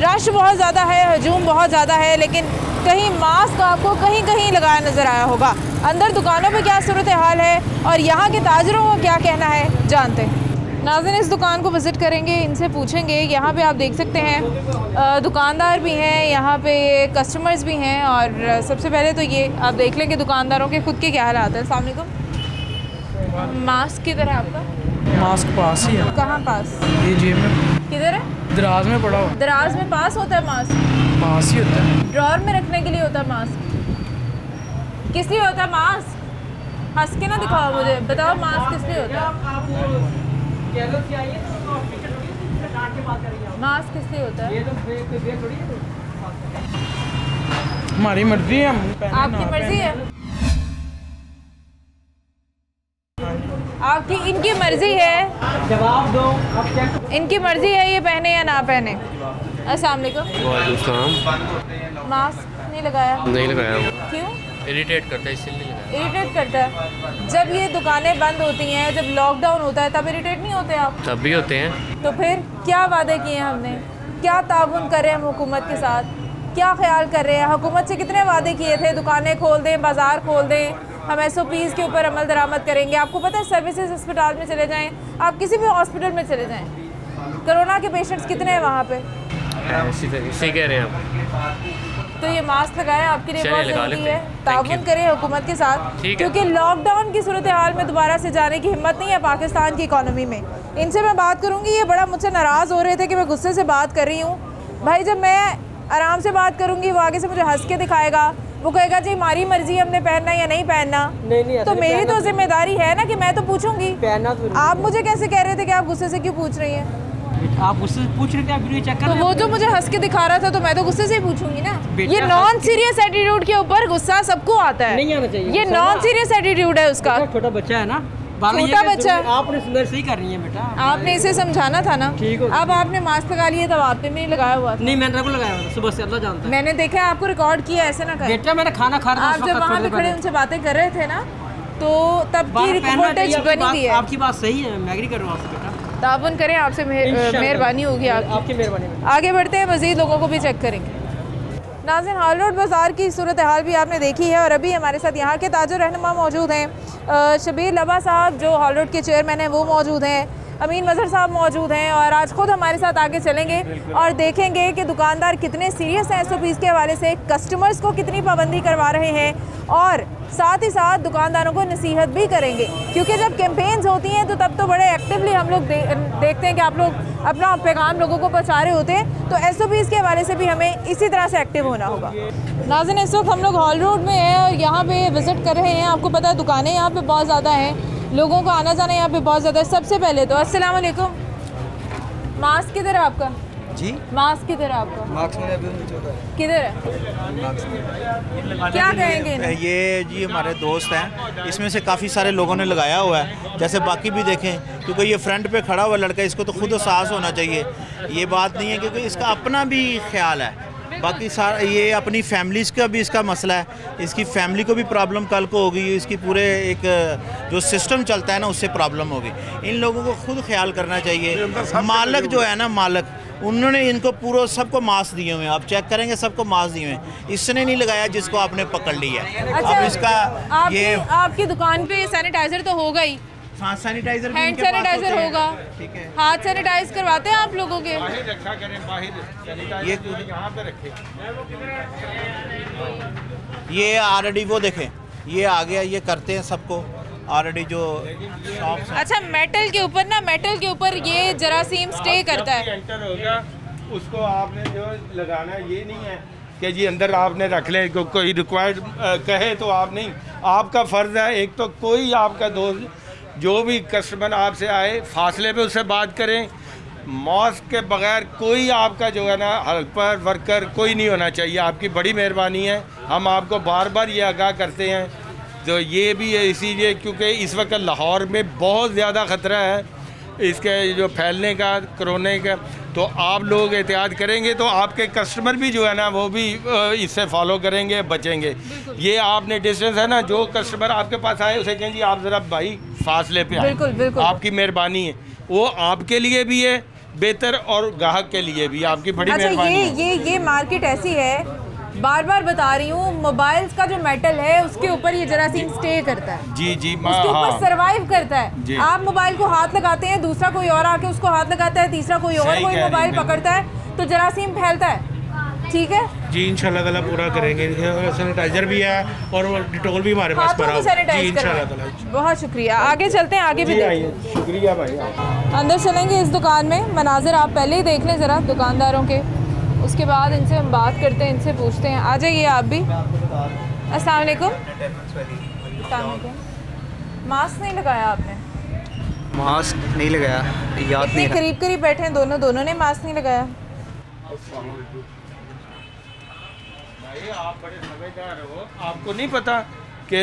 रश बहुत ज़्यादा है, हजूम बहुत ज़्यादा है, लेकिन कहीं मास्क आपको कहीं कहीं लगाया नज़र आया होगा। अंदर दुकानों पे क्या सूरत हाल है और यहाँ के ताजरों को क्या कहना है, जानते हैं। नाज़रीन, इस दुकान को विज़िट करेंगे, इनसे पूछेंगे। यहाँ पे आप देख सकते हैं दुकानदार भी हैं, यहाँ पे कस्टमर्स भी हैं, और सबसे पहले तो ये आप देख लें कि दुकानदारों के खुद के क्या हालात हैं। अस्सलाम वालेकुम। मास्क किधर है आपका? मास्क पास ही है। कहाँ पास? ये जेब में। किधर है? दराज में पड़ा हुआ। दराज में पास होता है मास्क? पास ही होता है। ड्रॉर में रखने के लिए होता है मास्क? किस लिए होता है मास्क? हंस के ना दिखाओ मुझे, बताओ मास्क किस लिए होता है? मास्क किस लिए होता है? हमारी मर्जी है। आपकी मर्जी है? आपकी इनकी मर्जी है? जवाब दो। इनकी मर्जी है ये पहने या ना पहने। अस्सलाम वालेकुम। मास्क नहीं लगाया? नहीं लगाया। क्यों? इरिटेट करता है, इसलिए नहीं लगाया। इरिटेट करता है? जब ये दुकानें बंद होती हैं, जब लॉकडाउन होता है, तब इरिटेट नहीं होते आप? तब भी होते हैं। तो फिर क्या वादे किए हैं हमने, क्या ताउन कर रहे हैं हम हुकूमत के साथ, क्या ख्याल कर रहे हैं? हुकूमत से कितने वादे किए थे, दुकानें खोल दें, बाज़ार खोल दें, हम SOPs के ऊपर अमल दरामद करेंगे। आपको पता है सर्विसेज अस्पताल में चले जाएं, आप किसी भी हॉस्पिटल में चले जाएं, कोरोना के पेशेंट्स कितने हैं वहाँ पे? इसी कह रहे हैं आप। तो ये मास्क लगाएं, आपके लिए बहुत ज़रूरी है। ताउन करें हुकूमत के साथ, क्योंकि लॉकडाउन की सूरत हाल में दोबारा से जाने की हिम्मत नहीं है पाकिस्तान की इकॉनमी में। इनसे मैं बात करूँगी, ये बड़ा मुझसे नाराज़ हो रहे थे कि मैं गुस्से से बात कर रही हूँ। भाई जब मैं आराम से बात करूँगी वो आगे से मुझे हंस के दिखाएगा, वो कहेगा जी हमारी मर्जी हमने पहनना या नहीं पहनना। नहीं, तो मेरी तो जिम्मेदारी है ना कि मैं तो पूछूंगी। पहनना तो आप मुझे कैसे कह रहे थे कि आप गुस्से से क्यों पूछ रही हैं? आप गुस्से से पूछ रहे थे, आप वीडियो चेक कर। तो वो जो मुझे हंस के दिखा रहा था तो मैं तो गुस्से से ही पूछूंगी ना। ये नॉन सीरियस एटीट्यूड के ऊपर गुस्सा सबको आता है, नहीं आना चाहिए। ये नॉन सीरियस एटीट्यूड है उसका। छोटा बच्चा है ना, छोटा बच्चा। आपने सुंदर सही कर रही है बेटा, आपने इसे समझाना था ना। अब आपने मास्क लगा लिया, तब आपने भी लगाया हुआ था। नहीं, मैंने रखो लगाया हुआ था सुबह से, अल्लाह जानता है। मैंने देखा आपको रिकॉर्ड किया, ऐसे ना करें बेटा। मैंने खाना खा रहा था, आप जब वहाँ पे खड़े उनसे बातें कर रहे थे ना, तो तब की फुटेज बनी हुई है। आपकी बात सही है, मैं एग्री कर रहा हूँ आपसे बेटा। ताउन करें, आपसे मेहरबानी होगी आपकी मेहरबानी। आगे बढ़ते हैं, मज़ीद लोगों को भी चेक करेंगे। नाज़रीन, हॉल रोड बाज़ार की सूरत हाल भी आपने देखी है, और अभी हमारे साथ यहाँ के ताजर रहनुमा मौजूद हैं। शबीर लबा साहब जो हॉल रोड के चेयरमैन हैं वो मौजूद हैं, अमीन मज़हर साहब मौजूद हैं, और आज ख़ुद हमारे साथ आगे चलेंगे और देखेंगे कि दुकानदार कितने सीरियस हैं SOPs के हवाले से, कस्टमर्स को कितनी पाबंदी करवा रहे हैं, और साथ ही साथ दुकानदारों को नसीहत भी करेंगे। क्योंकि जब कैंपेन्स होती हैं तो तब तो बड़े एक्टिवली हम लोग देखते हैं कि आप लोग अपना पैगाम लोगों को पहुँचा रहे होते हैं, तो SOPs के हवाले से भी हमें इसी तरह से एक्टिव होना होगा। नाज़रीन, इस वक्त हम लोग हॉल रोड में हैं और यहाँ पे विज़िट कर रहे हैं। आपको पता है दुकानें यहाँ पे बहुत ज़्यादा हैं, लोगों का आना जाना यहाँ पे बहुत ज़्यादा है। सबसे पहले तो अस्सलाम वालेकुम। मास्क किधर है आपका? जी, मास्क किधर है आपका? मास्क मेरे अभी नीचे होता है। किधर है? क्या कहेंगे इन्हें? ये जी हमारे दोस्त हैं, इसमें से काफ़ी सारे लोगों ने लगाया हुआ है, जैसे बाकी भी देखें, क्योंकि ये फ्रंट पे खड़ा हुआ लड़का, इसको तो खुद एहसास होना चाहिए। ये बात नहीं है, क्योंकि इसका अपना भी ख्याल है, बाकी सारा ये अपनी फैमिलीज़ का भी इसका मसला है, इसकी फैमिली को भी प्रॉब्लम कल को होगी, इसकी पूरे एक जो सिस्टम चलता है ना उससे प्रॉब्लम होगी। इन लोगों को खुद ख्याल करना चाहिए। मालिक जो है ना, मालिक, उन्होंने इनको पूरा सबको मास्क दिए हुए हैं, आप चेक करेंगे सबको मास्क दिए हुए हैं, इसने नहीं लगाया जिसको आपने पकड़ लिया। अच्छा, अब इसका ये आपकी दुकान पे सैनिटाइजर तो होगा ही, हाँ सैनिटाइजर, हैंड सैनिटाइजर होगा, ठीक है। हाथ सैनिटाइज करवाते हैं आप लोगों के? ये ऑलरेडी वो देखें, ये आ गया, ये करते हैं सबको ऑलरेडी जो शॉप्स। अच्छा, मेटल के ऊपर ना, मेटल के ऊपर ये जरासीम स्टे करता है। एंटर होगा उसको आपने जो लगाना ये नहीं है कि जी अंदर आपने रख ले, कोई रिक्वायर्ड कहे तो आप नहीं, आपका फ़र्ज़ है। एक तो कोई आपका दोस्त जो भी कस्टमर आपसे आए फासले पे उससे बात करें, मास्क के बगैर कोई आपका जो है ना हेल्पर वर्कर कोई नहीं होना चाहिए। आपकी बड़ी मेहरबानी है, हम आपको बार बार ये आगाह करते हैं तो ये भी है इसीलिए क्योंकि इस वक्त लाहौर में बहुत ज़्यादा ख़तरा है इसके जो फैलने का, कोरोना का। तो आप लोग एहतियात करेंगे तो आपके कस्टमर भी जो है ना वो भी इससे फॉलो करेंगे, बचेंगे। ये आपने डिस्टेंस है ना, जो कस्टमर आपके पास आए उसे कहें जी आप ज़रा भाई फासले पे आए, आपकी मेहरबानी है। वो आपके लिए भी है बेहतर और ग्राहक के लिए भी आपकी बड़ी मेहरबानी है। ये मार्केट ऐसी है, बार बार बता रही हूँ, मोबाइल्स का जो मेटल है उसके ऊपर ये जरासीम स्टे करता है। जी जी, उसके ऊपर सरवाइव करता है। आप मोबाइल को हाथ लगाते हैं, दूसरा कोई और आके उसको हाथ लगाता है, तीसरा कोई और कोई मोबाइल पकड़ता है तो जरासीम फैलता है। ठीक है जी, इंशाल्लाह ताला पूरा करेंगे। सैनिटाइजर भी है और डिटॉल भी हमारे पास पड़ा है जी, इंशाल्लाह ताला। बहुत शुक्रिया। आगे चलते हैं, आगे भी देखिए। शुक्रिया भाई। अंदर चलेंगे इस दुकान में। मनाजिर आप पहले ही देख लें ज़रा दुकानदारों के, उसके बाद इनसे हम बात करते हैं, इनसे पूछते हैं। आ जाइए आप भी। अस्सलाम वालेकुम। मास्क नहीं लगाया आपने? मास्क नहीं लगाया, याद नहीं। करीब करीब बैठे हैं दोनों ने मास्क नहीं लगाया। भाई आप बड़े समझदार हो, आपको नहीं पता कि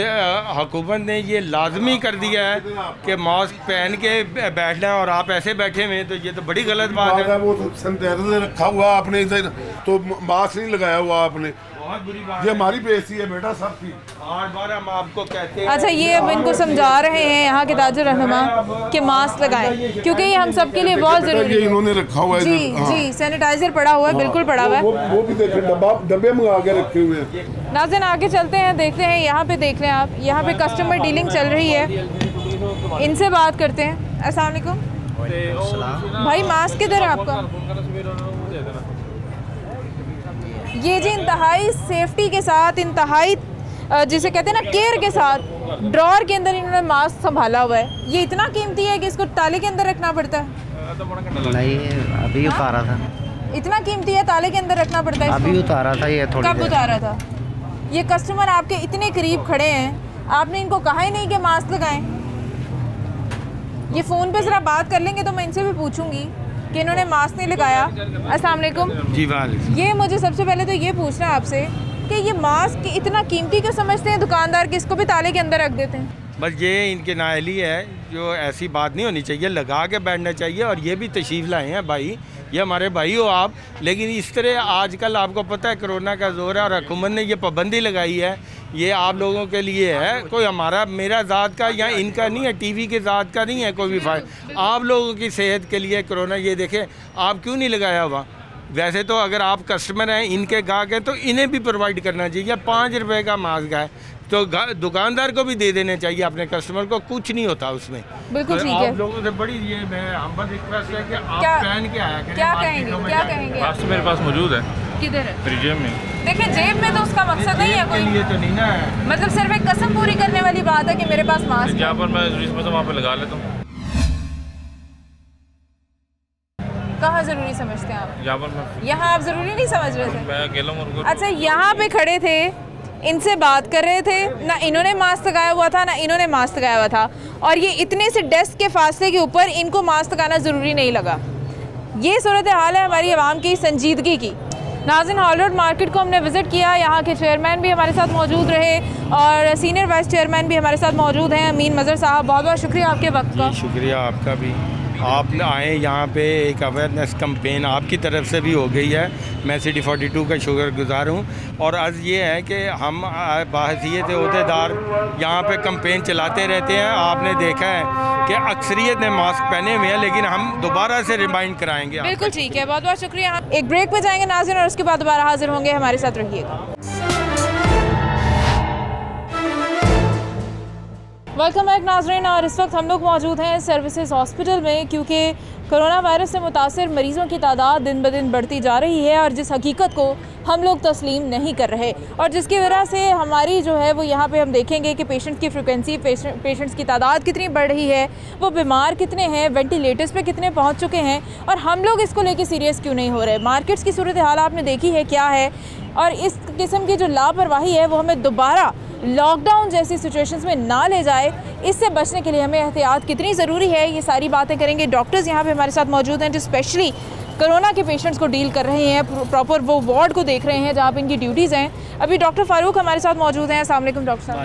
हुकूमत ने ये लाजमी कर दिया है कि मास्क पहन के बैठना है और आप ऐसे बैठे हुए हैं, तो ये तो बड़ी गलत बात है। वो तो सैनिटाइजर रखा हुआ आपने इधर, तो मास्क नहीं लगाया हुआ आपने, बहुत बुरी बात। ये हमारी बेइज्जती है बेटा सबकी। बार बार हम आपको कहते हैं। अच्छा, ये अब इनको समझा रहे हैं यहाँ के ताजिर रहनुमा कि मास्क लगाएं, क्योंकि ये हम सब के लिए बहुत जरूरी है। इन्होंने रखा हुआ है जी जी, सैनिटाइजर पड़ा हुआ है, बिल्कुल पड़ा हुआ है। वो भी देखें, डब्बे मंगा के रखे हुए हैं। नाज़रीन आगे चलते हैं, देखते हैं। यहाँ पे देख लें आप, यहाँ पे कस्टमर डीलिंग चल रही है, इनसे बात करते हैं। अस्सलाम वालेकुम भाई, मास्क किधर है आपका? ये जी इंतहाई सेफ्टी के साथ, इंतहाई जिसे कहते हैं ना केयर के साथ, ड्रॉर के अंदर इन्होंने मास्क संभाला हुआ है। ये इतना कीमती है कि इसको ताले के अंदर रखना पड़ता है। नहीं, अभी उतारा था। इतना कीमती है, ताले के अंदर रखना पड़ता है। अभी उतारा था ये थोड़ी। कब उतारा था? ये कस्टमर आपके इतने करीब खड़े हैं, आपने इनको कहा ही नहीं कि मास्क लगाएं। ये फ़ोन पे ज़रा बात कर लेंगे तो मैं इनसे भी पूछूंगी कि इन्होंने मास्क नहीं लगाया। अस्सलाम वालेकुम जी। वालेकुम। ये मुझे सबसे पहले तो ये पूछना है आपसे कि ये मास्क इतना कीमती क्यों समझते हैं दुकानदार कि इसको भी ताले के अंदर रख देते हैं? बस ये इनके नाअहली है, जो ऐसी बात नहीं होनी चाहिए, लगा के बैठना चाहिए। और ये भी तशरीफ़ लाए हैं भाई, ये हमारे भाई हो आप, लेकिन इस तरह आजकल आपको पता है कोरोना का जोर है और हुकूमत ने ये पाबंदी लगाई है। ये आप लोगों के लिए है, कोई मेरा ज़ात का या इनका नहीं है, टीवी के ज़ात का नहीं है कोई भी फ़ायदा। आप लोगों की सेहत के लिए कोरोना, ये देखें आप क्यों नहीं लगाया हुआ? वैसे तो अगर आप कस्टमर हैं, इनके गाहक हैं, तो इन्हें भी प्रोवाइड करना चाहिए। 5 रुपए का मास्क है तो दुकानदार को भी दे देने चाहिए अपने कस्टमर को, कुछ नहीं होता उसमें। बिल्कुल ठीक है। आप लोगों से बड़ी ये मैं हम्बल रिक्वेस्ट है कि आप पहन के आया करें। क्या कहेंगे? मास्क मेरे पास मौजूद है। किधर है? मेरी जेब में। देखिए, जेब में तो उसका मकसद नहीं है कोई, ये तो नहीं ना है, मतलब सिर्फ एक कसम पूरी करने वाली बात है कि मेरे पास मास्क है। जहाँ पर मैं जरूरी वहाँ पे लगा लेता हूँ। कहाँ ज़रूरी समझते हैं आप? यहाँ पर मैं, यहाँ आप ज़रूरी नहीं समझ रहे थे? मैं अकेला हूँ। अच्छा, यहाँ पे खड़े थे, इनसे बात कर रहे थे, ना इन्होंने मास्क लगाया हुआ था ना इन्होंने मास्क लगाया हुआ था, और ये इतने से डेस्क के फासले के ऊपर इनको मास्क लगाना ज़रूरी नहीं लगा। ये सूरत हाल है हमारी आवाम की संजीदगी की। नाज़रीन, हॉल रोड मार्केट को हमने विज़िट किया, यहाँ के चेयरमैन भी हमारे साथ मौजूद रहे और सीनियर वाइस चेयरमैन भी हमारे साथ मौजूद हैं, अमीन मज़हर साहब। बहुत बहुत शुक्रिया आपके वक्त का। शुक्रिया आपका भी, आप आए यहाँ पे। एक अवेयरनेस कैंपेन आपकी तरफ से भी हो गई है, मैं सिटी 42 का शुक्रगुजार हूँ। और अर्ज़ ये है कि हम बाहसियत अहदेदार यहाँ पे कैंपेन चलाते रहते हैं। आपने देखा है कि अक्सरियत ने मास्क पहने हुए हैं, लेकिन हम दोबारा से रिमाइंड कराएंगे। बिल्कुल ठीक है, बहुत बहुत शुक्रिया। हम एक ब्रेक पे जाएंगे नाज़रीन, और उसके बाद दोबारा हाजिर होंगे, हमारे साथ रहिएगा। वेलकम बैक नाज़रीन, और इस वक्त हम लोग मौजूद हैं सर्विसेज हॉस्पिटल में, क्योंकि कोरोना वायरस से मुतासिर मरीज़ों की तादाद दिन ब दिन बढ़ती जा रही है और जिस हकीकत को हम लोग तस्लीम नहीं कर रहे, और जिसकी वजह से हमारी जो है वो यहाँ पे हम देखेंगे कि पेशेंट्स की फ्रिक्वेंसी, पेशेंट्स की तादाद कितनी बढ़ रही है, वो बीमार कितने हैं, वेंटिलेटर्स पे कितने पहुँच चुके हैं, और हम लोग इसको लेके सीरियस क्यों नहीं हो रहे। मार्केट्स की सूरत हाल आपने देखी है क्या है, और इस किस्म की जो लापरवाही है वो हमें दोबारा लॉकडाउन जैसी सिचुएशंस में ना ले जाए। इससे बचने के लिए हमें एहतियात कितनी ज़रूरी है, ये सारी बातें करेंगे। डॉक्टर्स यहाँ पे हमारे साथ मौजूद हैं जो स्पेशली कोरोना के पेशेंट्स को डील कर रहे हैं, प्रॉपर वो वार्ड को देख रहे हैं जहाँ पे इनकी ड्यूटीज़ हैं। अभी डॉक्टर फ़ारूक हमारे साथ मौजूद हैं। अस्सलाम वालेकुम डॉक्टर साहब।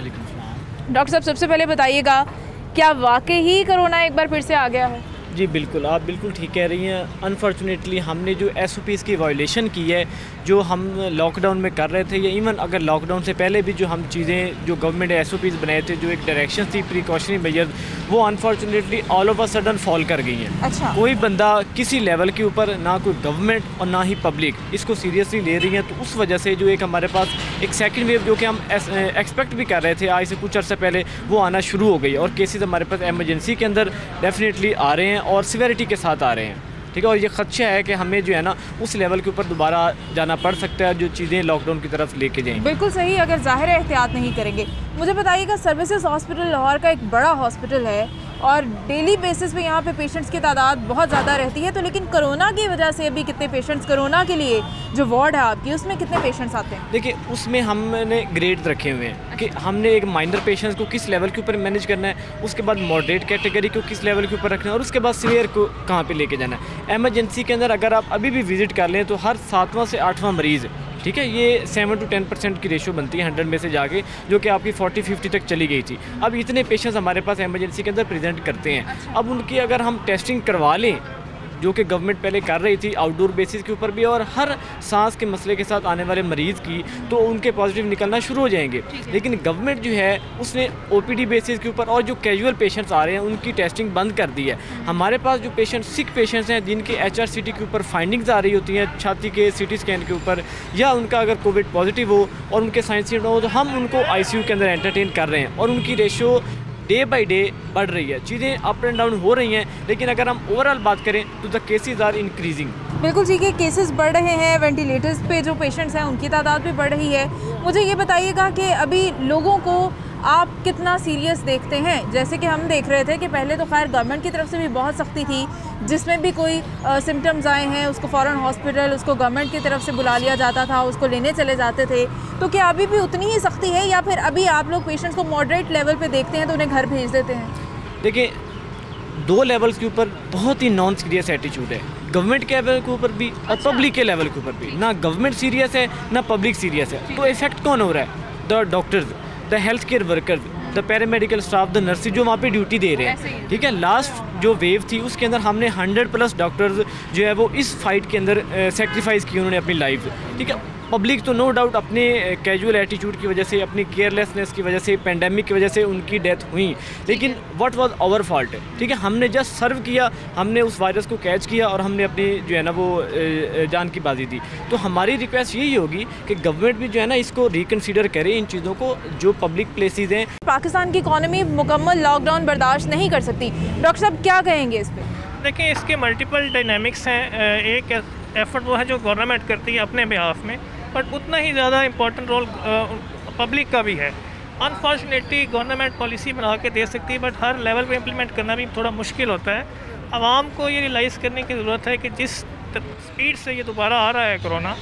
डॉक्टर साहब सबसे पहले बताइएगा, क्या वाकई ही कोरोना एक बार फिर से आ गया है? जी बिल्कुल, आप बिल्कुल ठीक कह रही हैं। अनफॉर्चुनेटली हमने जो SOPs की वायलेशन की है, जो हम लॉकडाउन में कर रहे थे, या इवन अगर लॉकडाउन से पहले भी जो हम चीज़ें जो गवर्नमेंट SOPs बनाए थे, जो एक डायरेक्शन थी प्रिकॉशनरी मेजर, वो unfortunately all of a sudden fall कर गई हैं। अच्छा। कोई बंदा किसी लेवल के ऊपर, ना कोई गवर्नमेंट और ना ही पब्लिक इसको सीरियसली ले रही है, तो उस वजह से जो एक हमारे पास एक सेकेंड वेव जो कि हम एक्सपेक्ट भी कर रहे थे आज से कुछ अर्से पहले, वो आना शुरू हो गई। और केसेस हमारे पास एमरजेंसी के अंदर डेफिनेटली आ रहे हैं और सिवेरिटी के साथ आ रहे हैं, ठीक है। और ये खदशा है कि हमें जो है ना उस लेवल के ऊपर दोबारा जाना पड़ सकता है, जो चीज़ें लॉकडाउन की तरफ लेके जाएंगी। बिल्कुल सही, अगर ज़ाहिर है एहतियात नहीं करेंगे। मुझे बताइएगा, सर्विसेज हॉस्पिटल लाहौर का एक बड़ा हॉस्पिटल है और डेली बेसिस पे यहाँ पे पेशेंट्स की तादाद बहुत ज़्यादा रहती है, तो लेकिन कोरोना की वजह से अभी कितने पेशेंट्स, कोरोना के लिए जो वार्ड है आपकी, उसमें कितने पेशेंट्स आते हैं? देखिए, उसमें हमने ग्रेड रखे हुए हैं कि हमने एक माइनर पेशेंट्स को किस लेवल के ऊपर मैनेज करना है, उसके बाद मॉडरेट कैटेगरी को किस लेवल के ऊपर रखना है, और उसके बाद सीवियर को कहाँ पे लेके जाना है। एमरजेंसी के अंदर अगर आप अभी भी विज़िट कर लें तो हर 7वां से 8वां मरीज़, ठीक है, ये 7 to 10% की रेशो बनती है 100 में से जाके, जो कि आपकी 40-50 तक चली गई थी। अब इतने पेशेंट्स हमारे पास एमरजेंसी के अंदर प्रेजेंट करते हैं। अब उनकी अगर हम टेस्टिंग करवा लें, जो कि गवर्नमेंट पहले कर रही थी आउटडोर बेसिस के ऊपर भी, और हर सांस के मसले के साथ आने वाले मरीज़ की, तो उनके पॉजिटिव निकलना शुरू हो जाएंगे। लेकिन गवर्नमेंट जो है उसने OPD बेसिस के ऊपर और जो कैजुअल पेशेंट्स आ रहे हैं उनकी टेस्टिंग बंद कर दी है। हमारे पास जो पेशेंट सिक पेशेंट्स हैं, जिनके HRCT के ऊपर फाइंडिंग्स आ रही होती हैं, छाती के CT स्कैन के ऊपर, या उनका अगर कोविड पॉजिटिव हो और उनके साइंस सिम्टम हो, तो हम उनको ICU के अंदर एंटरटेन कर रहे हैं और उनकी रेशो डे बाई डे बढ़ रही है। चीज़ें अप एंड डाउन हो रही हैं, लेकिन अगर हम ओवरऑल बात करें तो द केसेस आर इंक्रीजिंग। बिल्कुल ठीक है, केसेस बढ़ रहे हैं, वेंटिलेटर्स पे जो पेशेंट्स हैं उनकी तादाद भी बढ़ रही है। मुझे ये बताइएगा कि अभी लोगों को आप कितना सीरियस देखते हैं? जैसे कि हम देख रहे थे कि पहले तो खैर गवर्नमेंट की तरफ से भी बहुत सख्ती थी, जिसमें भी कोई सिम्टम्स आए हैं उसको फ़ौरन हॉस्पिटल, उसको गवर्नमेंट की तरफ से बुला लिया जाता था, उसको लेने चले जाते थे। तो क्या अभी भी उतनी ही सख्ती है, या फिर अभी आप लोग पेशेंट्स को मॉडरेट लेवल पे देखते हैं तो उन्हें घर भेज देते हैं? देखिए, 2 लेवल्स के ऊपर बहुत ही नॉन सीरियस एटीट्यूड है, गवर्नमेंट के लेवल के ऊपर भी और पब्लिक के लेवल के ऊपर भी। ना गवर्नमेंट सीरियस है ना पब्लिक सीरियस है। तो इफेक्ट कौन हो रहा है? The doctors, the health care workers, the paramedical staff, the nurses जो वहाँ पे ड्यूटी दे रहे हैं, ठीक है। लास्ट जो वेव थी उसके अंदर हमने 100+ डॉक्टर्स जो है वो इस फाइट के अंदर सेक्रीफाइस की उन्होंने अपनी लाइफ, ठीक है। पब्लिक तो नो डाउट अपने कैजुअल एटीट्यूड की वजह से, अपनी केयरलेसनेस की वजह से, पेंडेमिक की वजह से उनकी डेथ हुई, लेकिन व्हाट वाज आवर फॉल्ट, ठीक है। हमने जस्ट सर्व किया, हमने उस वायरस को कैच किया और हमने अपनी जो है ना वो जान की बाजी दी। तो हमारी रिक्वेस्ट यही होगी कि गवर्नमेंट भी जो है ना इसको रिकन्सिडर करे, इन चीज़ों को, जो पब्लिक प्लेसेस हैं। पाकिस्तान की इकॉनमी मुकम्मल लॉकडाउन बर्दाश्त नहीं कर सकती, डॉक्टर साहब क्या कहेंगे इस पर? देखिए, इसके मल्टीपल डायनामिक्स हैं। एक एफर्ट वो है जो गवर्नमेंट करती है अपने बिहाफ में, बट उतना ही ज़्यादा इम्पोर्टेंट रोल पब्लिक का भी है। अनफॉर्चुनेटली गवर्नमेंट पॉलिसी बना के दे सकती है, बट हर लेवल पे इम्प्लीमेंट करना भी थोड़ा मुश्किल होता है। आवाम को ये रियलाइज़ करने की ज़रूरत है कि जिस स्पीड से ये दोबारा आ रहा है कोरोना,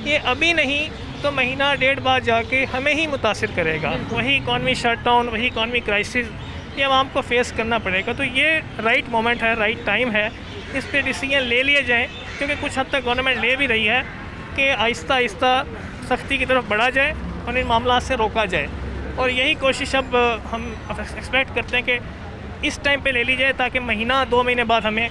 ये अभी नहीं तो महीना 1.5 बाद जाके हमें ही मुतासिर करेगा। वही इकॉनमी शटडाउन, वही इकॉनमी क्राइसिस, ये आवाम को फेस करना पड़ेगा। तो ये राइट मोमेंट है, राइट टाइम है, इस पर डिसीजन ले लिए जाएँ, क्योंकि कुछ हद तक गवर्नमेंट ले भी रही है कि आहिस्ता आहिस्ता सख्ती की तरफ बढ़ा जाए और इन मामला से रोका जाए। और यही कोशिश अब हम एक्सपेक्ट करते हैं कि इस टाइम पे ले ली जाए, ताकि महीना 2 महीने बाद हमें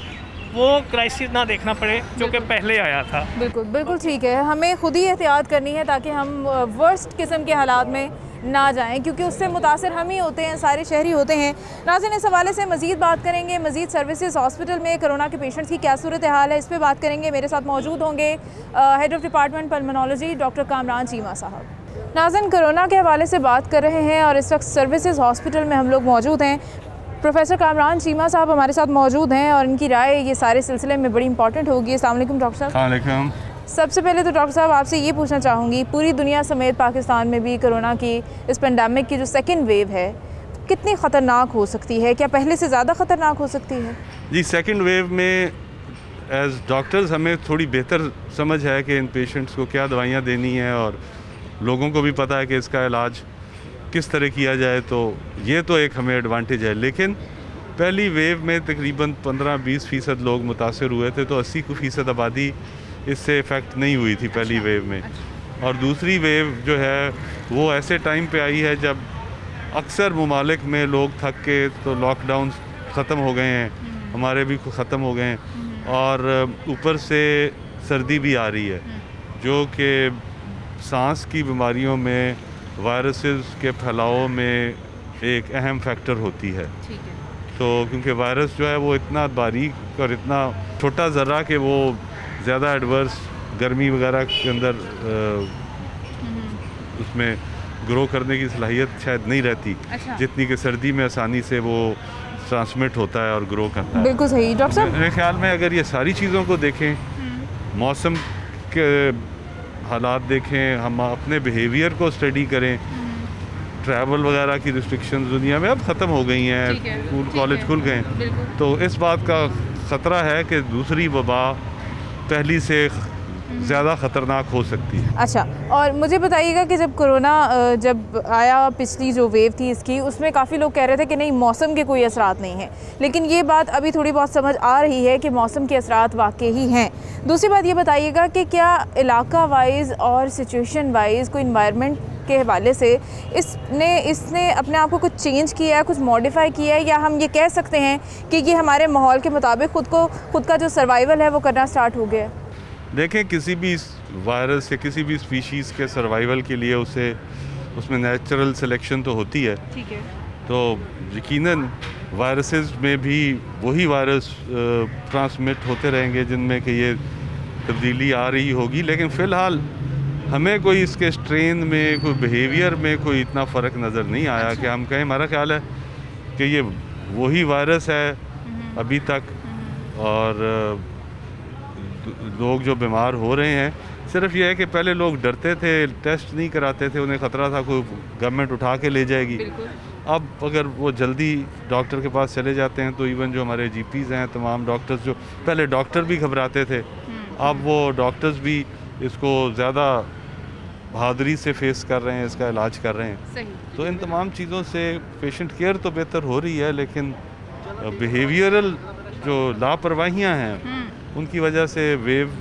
वो क्राइसिस ना देखना पड़े जो कि पहले आया था। बिल्कुल बिल्कुल ठीक है, हमें खुद ही एहतियात करनी है ताकि हम वर्स्ट किस्म के हालात में ना जाएं, क्योंकि उससे मुतासर हम ही होते हैं, सारे शहरी होते हैं। नाज़रीन, इस हवाले से मज़ीद बात करेंगे, मज़ीद सर्विसेज हॉस्पिटल में कोरोना के पेशेंट्स की क्या सूरत हाल है, इस पर बात करेंगे। मेरे साथ मौजूद होंगे head of department pulmonology doctor Kamran Cheema साहब। नाज़रीन, कोरोना के हवाले से बात कर रहे हैं और इस वक्त सर्विसेज हॉस्पिटल में हम लोग मौजूद हैं। प्रोफेसर कामरान चीमा साहब हमारे साथ मौजूद हैं और इनकी राय ये सारे सिलसिले में बड़ी इंपॉर्टेंट होगी। अस्सलाम वालेकुम डॉक्टर साहब। वालेकुम। सबसे पहले तो डॉक्टर साहब आपसे ये पूछना चाहूँगी, पूरी दुनिया समेत पाकिस्तान में भी कोरोना की इस पेंडेमिक की जो सेकंड वेव है कितनी ख़तरनाक हो सकती है? क्या पहले से ज़्यादा ख़तरनाक हो सकती है? जी, सेकंड वेव में एज डॉक्टर्स हमें थोड़ी बेहतर समझ है कि इन पेशेंट्स को क्या दवाइयाँ देनी है, और लोगों को भी पता है कि इसका इलाज किस तरह किया जाए, तो ये तो एक हमें एडवांटेज है। लेकिन पहली वेव में तकरीबन 15-20% लोग मुतासर हुए थे, तो 80% आबादी इससे इफ़ेक्ट नहीं हुई थी पहली वेव में। और दूसरी वेव जो है वो ऐसे टाइम पे आई है जब अक्सर ममालिक में लोग थक के तो लॉकडाउन ख़त्म हो गए हैं, हमारे भी ख़त्म हो गए हैं, और ऊपर से सर्दी भी आ रही है जो कि सांस की बीमारियों में वायरसेस के फैलाव में एक अहम फैक्टर होती है। तो क्योंकि वायरस जो है वो इतना बारीक और इतना छोटा ज़र्रा कि वो ज़्यादा एडवर्स गर्मी वगैरह के अंदर उसमें ग्रो करने की सलाहियत शायद नहीं रहती। अच्छा। जितनी कि सर्दी में आसानी से वो ट्रांसमिट होता है और ग्रो करता है। बिल्कुल सही डॉक्टर साहब। मेरे ख्याल में अगर ये सारी चीज़ों को देखें, मौसम के हालात देखें, हम अपने बिहेवियर को स्टडी करें, ट्रैवल वगैरह की रिस्ट्रिक्शंस दुनिया में अब ख़त्म हो गई हैं, स्कूल कॉलेज खुल गए, तो इस बात का ख़तरा है कि दूसरी वबा पहली से ज़्यादा ख़तरनाक हो सकती है। अच्छा, और मुझे बताइएगा कि जब कोरोना जब आया, पिछली जो वेव थी इसकी, उसमें काफ़ी लोग कह रहे थे कि नहीं मौसम के कोई असरात नहीं हैं, लेकिन ये बात अभी थोड़ी बहुत समझ आ रही है कि मौसम के असरात वाकई ही हैं। दूसरी बात ये बताइएगा कि क्या इलाका वाइज और सिचुएशन वाइज कोई इन्वायरमेंट के हवाले से इसने अपने आप को कुछ चेंज किया है, कुछ मॉडिफाई किया है, या हम ये कह सकते हैं कि ये हमारे माहौल के मुताबिक खुद का जो सर्वाइवल है वो करना स्टार्ट हो गया है? देखें, किसी भी वायरस या किसी भी स्पीशीज़ के सर्वाइवल के लिए उसमें नेचुरल सिलेक्शन तो होती है। ठीक है। तो यकीनन वायरसेस में भी वही वायरस ट्रांसमिट होते रहेंगे जिनमें कि ये तब्दीली आ रही होगी, लेकिन फ़िलहाल हमें कोई इसके स्ट्रेन में, कोई बिहेवियर में कोई इतना फ़र्क नज़र नहीं आया। अच्छा। कि हम कहें, हमारा ख्याल है कि ये वही वायरस है अभी तक, और लोग जो बीमार हो रहे हैं, सिर्फ ये है कि पहले लोग डरते थे, टेस्ट नहीं कराते थे, उन्हें ख़तरा था कोई गवर्नमेंट उठा के ले जाएगी। अब अगर वो जल्दी डॉक्टर के पास चले जाते हैं तो इवन जो हमारे जीपीज़ हैं, तमाम डॉक्टर्स, जो पहले डॉक्टर भी घबराते थे, अब वो डॉक्टर्स भी इसको ज़्यादा बहादुरी से फेस कर रहे हैं, इसका इलाज कर रहे हैं। सही। तो इन तमाम चीज़ों से पेशेंट केयर तो बेहतर हो रही है, लेकिन बिहेवियरल जो लापरवाहियाँ हैं उनकी वजह से वेव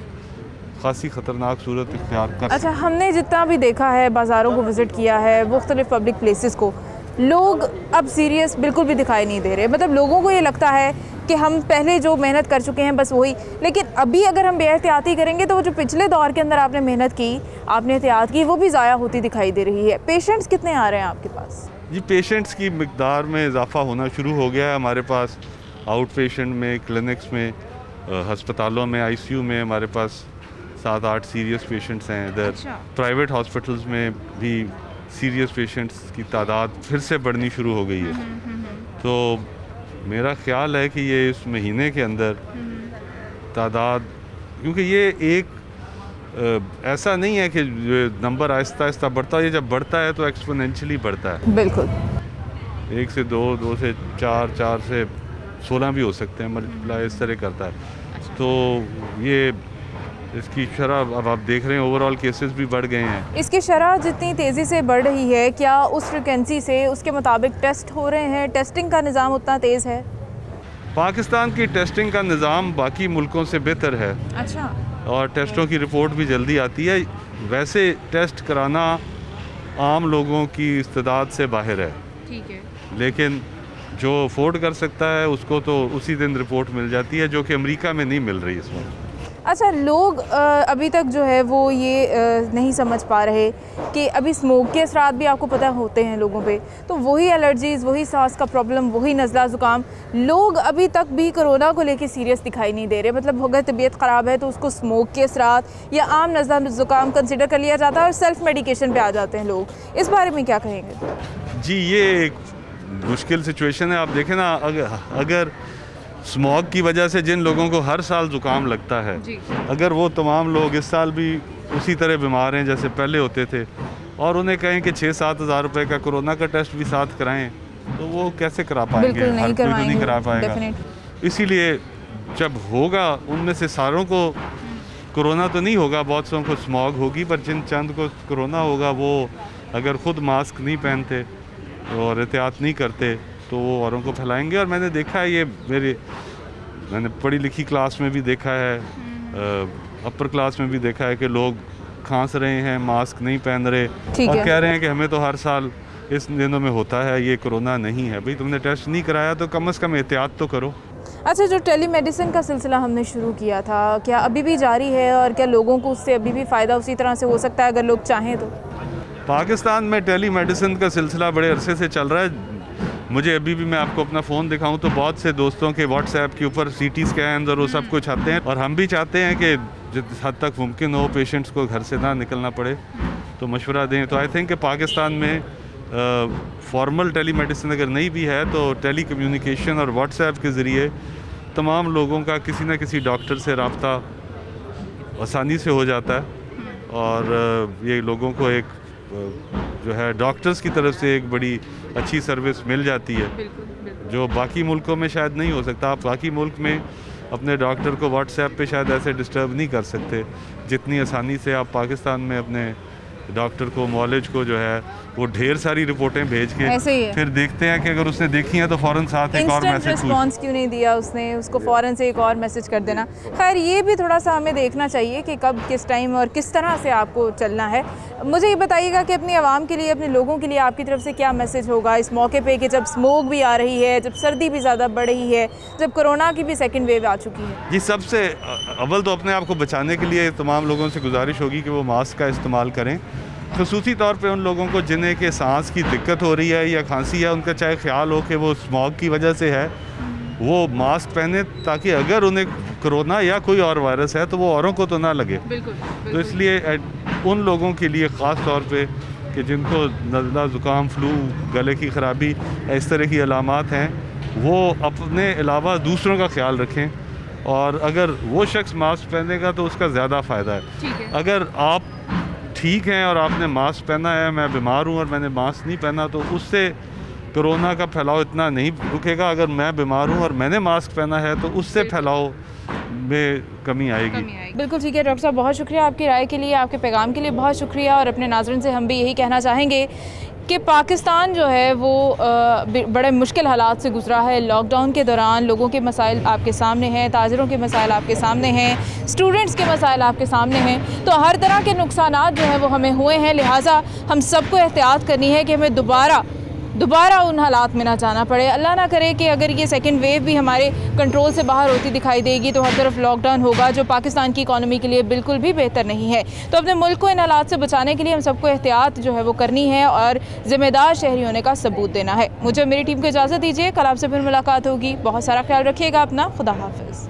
खासी ख़तरनाक सूरत इख्तियार कर। अच्छा, हमने जितना भी देखा है, बाज़ारों को विज़िट किया है, मुख्तलिफ़ पब्लिक प्लेसेस को, लोग अब सीरियस बिल्कुल भी दिखाई नहीं दे रहे। मतलब लोगों को ये लगता है कि हम पहले जो मेहनत कर चुके हैं बस वही, लेकिन अभी अगर हम बेहतियाती करेंगे तो वो जो पिछले दौर के अंदर आपने मेहनत की, आपने एहतियात की, वो भी ज़ाया होती दिखाई दे रही है। पेशेंट्स कितने आ रहे हैं आपके पास? जी, पेशेंट्स की मिकदार में इजाफा होना शुरू हो गया है हमारे पास। आउट पेशेंट में, क्लिनिक्स में, हस्पतालों में, आईसीयू में हमारे पास 7-8 सीरियस पेशेंट्स हैं। इधर प्राइवेट हॉस्पिटल्स में भी सीरियस पेशेंट्स की तादाद फिर से बढ़नी शुरू हो गई है। तो मेरा ख्याल है कि ये इस महीने के अंदर तादाद, क्योंकि ये एक ऐसा नहीं है कि नंबर आहिस्ता आहिस्ता बढ़ता है, ये जब बढ़ता है तो एक्सपोनेंशियली बढ़ता है। बिल्कुल। 1 से 2, 2 से 4, 4 से 16 भी हो सकते हैं, मल्टीप्लाई इस तरह करता है। तो ये इसकी शरह अब आप देख रहे हैं, ओवरऑल केसेस भी बढ़ गए हैं। इसकी शरह जितनी तेज़ी से बढ़ रही है, क्या उस फ्रिक्वेंसी से उसके मुताबिक टेस्ट हो रहे हैं? टेस्टिंग का निज़ाम उतना तेज़ है? पाकिस्तान की टेस्टिंग का निज़ाम बाकी मुल्कों से बेहतर है। अच्छा। और टेस्टों की रिपोर्ट भी जल्दी आती है। वैसे टेस्ट कराना आम लोगों की इस्तेदाद से बाहर है। ठीक है। लेकिन जो अफोर्ड कर सकता है उसको तो उसी दिन रिपोर्ट मिल जाती है, जो कि अमेरिका में नहीं मिल रही इस वक्त। अच्छा, लोग अभी तक जो है वो ये नहीं समझ पा रहे कि अभी स्मोक के असरात भी आपको पता होते हैं लोगों पे, तो वही एलर्जीज़, वही सांस का प्रॉब्लम, वही नज़ला ज़ुकाम, लोग अभी तक भी कोरोना को लेके सीरियस दिखाई नहीं दे रहे। मतलब अगर तबीयत ख़राब है तो उसको स्मोक के असरात या आम नज़ला ज़ुकाम कंसिडर कर लिया जाता है और सेल्फ़ मेडिकेशन पे आ जाते हैं लोग। इस बारे में क्या कहेंगे? जी, ये एक मुश्किल सिचुएशन है। आप देखें ना, अगर स्मॉग की वजह से जिन लोगों को हर साल ज़ुकाम लगता है, अगर वो तमाम लोग इस साल भी उसी तरह बीमार हैं जैसे पहले होते थे, और उन्हें कहें कि 6-7 हज़ार रुपये का कोरोना का टेस्ट भी साथ कराएं, तो वो कैसे करा पाएंगे? हर कोई तो नहीं करा पाएगा। इसीलिए जब होगा, उनमें से सारों को कोरोना तो नहीं होगा, बहुत सौ को स्मॉग होगी, पर जिन चंद को कोरोना होगा वो अगर ख़ुद मास्क नहीं पहनते और एहतियात नहीं करते तो वो औरों को फैलाएंगे। और मैंने देखा है, ये मैंने पढ़ी लिखी क्लास में भी देखा है, अपर क्लास में भी देखा है कि लोग खांस रहे हैं, मास्क नहीं पहन रहे और कह रहे हैं कि हमें तो हर साल इस दिनों में होता है, ये कोरोना नहीं है। भाई तुमने टेस्ट नहीं कराया तो कम से कम एहतियात तो करो। अच्छा, जो टेलीमेडिसिन का सिलसिला हमने शुरू किया था, क्या अभी भी जारी है और क्या लोगों को उससे अभी भी फ़ायदा उसी तरह से हो सकता है अगर लोग चाहें तो? पाकिस्तान में टेलीमेडिसिन का सिलसिला बड़े अरसे से चल रहा है। मुझे अभी भी, मैं आपको अपना फ़ोन दिखाऊं तो बहुत से दोस्तों के व्हाट्सएप के ऊपर CT स्कैन और वो सब कुछ आते हैं, और हम भी चाहते हैं कि जिस हद तक मुमकिन हो पेशेंट्स को घर से ना निकलना पड़े, तो मशवरा दें। तो आई थिंक कि पाकिस्तान में फॉर्मल टेलीमेडिसिन अगर नहीं भी है तो टेली कम्युनिकेशन और व्हाट्सएप के ज़रिए तमाम लोगों का किसी न किसी डॉक्टर से रब्ता आसानी से हो जाता है, और ये लोगों को एक जो है डॉक्टर्स की तरफ से एक बड़ी अच्छी सर्विस मिल जाती है, जो बाकी मुल्कों में शायद नहीं हो सकता। आप बाकी मुल्क में अपने डॉक्टर को व्हाट्सएप पे शायद ऐसे डिस्टर्ब नहीं कर सकते जितनी आसानी से आप पाकिस्तान में अपने डॉक्टर को, मौलिज को जो है वो ढेर सारी रिपोर्टें भेज के फिर देखते हैं कि अगर उसने देखी है तो फ़ौरन साथ एक और मैसेज रिस्पॉन्स क्यों नहीं दिया उसने, उसको फ़ौरन से एक और मैसेज कर देना। खैर, ये भी थोड़ा सा हमें देखना चाहिए कि कब, किस टाइम और किस तरह से आपको चलना है। मुझे ये बताइएगा कि अपनी आवाम के लिए, अपने लोगों के लिए आपकी तरफ से क्या मैसेज होगा इस मौके पे कि जब स्मोक भी आ रही है, जब सर्दी भी ज़्यादा बढ़ रही है, जब कोरोना की भी सेकेंड वेव आ चुकी है? जी, सबसे अव्वल तो अपने आप को बचाने के लिए तमाम लोगों से गुजारिश होगी कि वो मास्क का इस्तेमाल करें। ख़ुसूसी तौर पे उन लोगों को जिन्हें कि सांस की दिक्कत हो रही है या खांसी है, उनका चाहे ख्याल हो कि वो स्मॉग की वजह से है, वो मास्क पहने ताकि अगर उन्हें कोरोना या कोई और वायरस है तो वो औरों को तो ना लगे। तो इसलिए उन लोगों के लिए ख़ास तौर पे कि जिनको नज़ला, ज़ुकाम, फ्लू, गले की ख़राबी, इस तरह की अलामात हैं, वो अपने अलावा दूसरों का ख्याल रखें, और अगर वो शख्स मास्क पहनेगा तो उसका ज़्यादा फ़ायदा है। अगर आप ठीक हैं और आपने मास्क पहना है, मैं बीमार हूँ और मैंने मास्क नहीं पहना, तो उससे कोरोना का फैलाव इतना नहीं रुकेगा। अगर मैं बीमार हूँ और मैंने मास्क पहना है तो उससे फैलाव में कमी आएगी। बिल्कुल ठीक है डॉक्टर साहब, बहुत शुक्रिया आपकी राय के लिए, आपके पैगाम के लिए बहुत शुक्रिया। और अपने नाज़रीन से हम भी यही कहना चाहेंगे कि पाकिस्तान जो है वो बड़े मुश्किल हालात से गुजरा है। लॉकडाउन के दौरान लोगों के मसाइल आपके सामने हैं, ताजिरों के मसाइल आपके सामने हैं, स्टूडेंट्स के मसाइल आपके सामने हैं, तो हर तरह के नुकसानात जो है वो हमें हुए हैं। लिहाजा हम सबको एहतियात करनी है कि हमें दोबारा उन हालात में ना जाना पड़े। अल्लाह ना करे कि अगर ये सेकंड वेव भी हमारे कंट्रोल से बाहर होती दिखाई देगी तो हर तरफ लॉकडाउन होगा, जो पाकिस्तान की इकॉनमी के लिए बिल्कुल भी बेहतर नहीं है। तो अपने मुल्क को इन हालात से बचाने के लिए हम सबको एहतियात जो है वो करनी है और ज़िम्मेदार शहरी होने का सबूत देना है। मुझे मेरी टीम को इजाज़त दीजिए, कल आपसे फिर मुलाकात होगी। बहुत सारा ख्याल रखिएगा अपना। खुदा हाफिज़।